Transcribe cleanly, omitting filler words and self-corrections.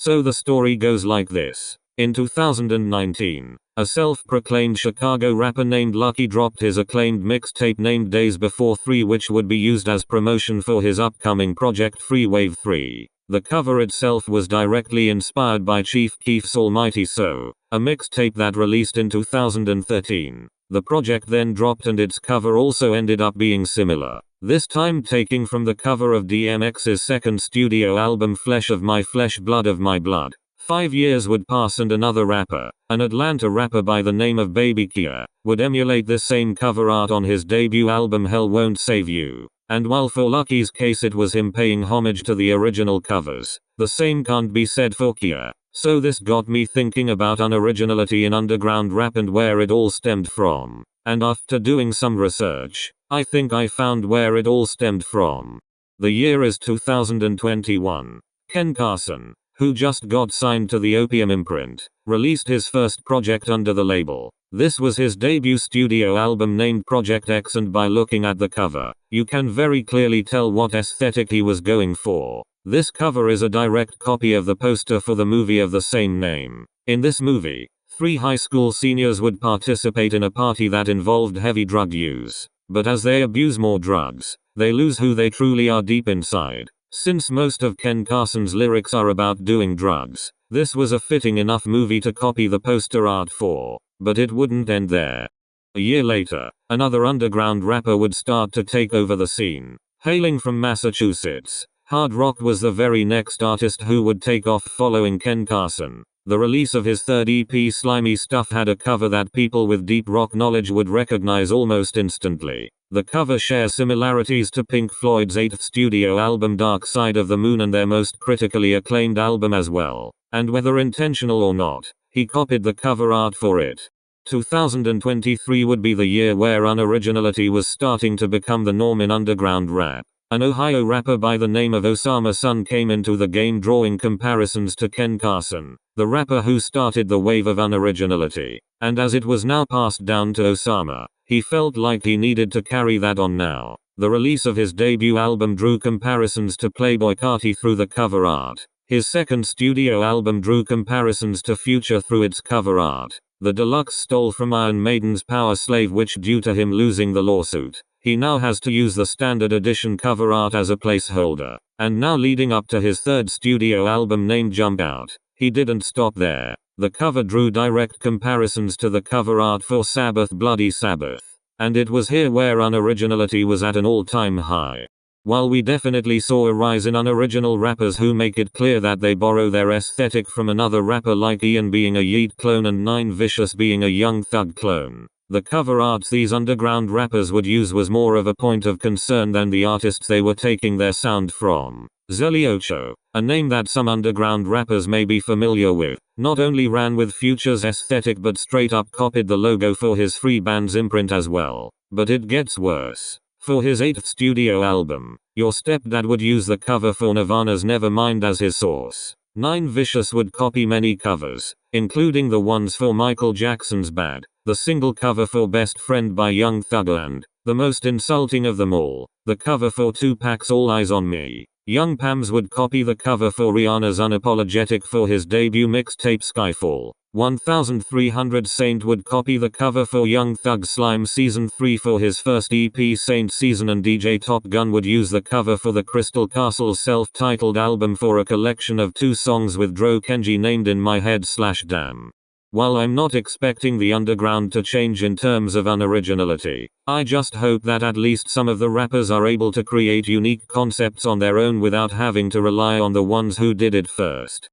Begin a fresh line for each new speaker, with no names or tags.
So the story goes like this. In 2019, a self-proclaimed Chicago rapper named Lucky dropped his acclaimed mixtape named Days Before 3, which would be used as promotion for his upcoming project Free Wave 3. The cover itself was directly inspired by Chief Keef's Almighty So, a mixtape that released in 2013. The project then dropped and its cover also ended up being similar. This time taking from the cover of DMX's second studio album Flesh of My Flesh Blood of My Blood. 5 years would pass and another rapper, an Atlanta rapper by the name of Baby Kia, would emulate this same cover art on his debut album Hell Won't Save You. And while for Lucky's case it was him paying homage to the original covers, the same can't be said for Kia. So this got me thinking about unoriginality in underground rap and where it all stemmed from. And after doing some research, I think I found where it all stemmed from. The year is 2021. Ken Carson, who just got signed to the Opium imprint, released his first project under the label. This was his debut studio album named Project X, and by looking at the cover, you can very clearly tell what aesthetic he was going for. This cover is a direct copy of the poster for the movie of the same name. In this movie, 3 high school seniors would participate in a party that involved heavy drug use. But as they abuse more drugs, they lose who they truly are deep inside. Since most of Ken Carson's lyrics are about doing drugs, this was a fitting enough movie to copy the poster art for. But it wouldn't end there. A year later, another underground rapper would start to take over the scene. Hailing from Massachusetts, Hard Rock was the very next artist who would take off following Ken Carson. The release of his third EP Slimy Stuff had a cover that people with deep rock knowledge would recognize almost instantly. The cover shares similarities to Pink Floyd's 8th studio album Dark Side of the Moon and their most critically acclaimed album as well. And whether intentional or not, he copied the cover art for it. 2023 would be the year where unoriginality was starting to become the norm in underground rap. An Ohio rapper by the name of Osama Sun came into the game drawing comparisons to Ken Carson, the rapper who started the wave of unoriginality. And as it was now passed down to Osama, he felt like he needed to carry that on now. The release of his debut album drew comparisons to Playboi Carti through the cover art. His second studio album drew comparisons to Future through its cover art. The deluxe stole from Iron Maiden's Power Slave, which due to him losing the lawsuit, he now has to use the standard edition cover art as a placeholder. And now leading up to his third studio album named Jump Out, he didn't stop there. The cover drew direct comparisons to the cover art for Sabbath Bloody Sabbath. And it was here where unoriginality was at an all-time high. While we definitely saw a rise in unoriginal rappers who make it clear that they borrow their aesthetic from another rapper, like Ian being a Yeet clone and Nine Vicious being a Young Thug clone, the cover art these underground rappers would use was more of a point of concern than the artists they were taking their sound from. Zelly Ocho, a name that some underground rappers may be familiar with, not only ran with Future's aesthetic but straight up copied the logo for his Free Band's imprint as well. But it gets worse. For his 8th studio album, Your Stepdad would use the cover for Nirvana's Nevermind as his source. Nine Vicious would copy many covers, including the ones for Michael Jackson's Bad, the single cover for Best Friend by Young Thug, and, the most insulting of them all, the cover for Tupac's All Eyes on Me. Young Pams would copy the cover for Rihanna's Unapologetic for his debut mixtape Skyfall. 1300 Saint would copy the cover for Young Thug's Slime Season 3 for his first EP Saint Season, and DJ Top Gun would use the cover for the Crystal Castle's self-titled album for a collection of 2 songs with Dro Kenji named In My Head / Damn. While I'm not expecting the underground to change in terms of unoriginality, I just hope that at least some of the rappers are able to create unique concepts on their own without having to rely on the ones who did it first.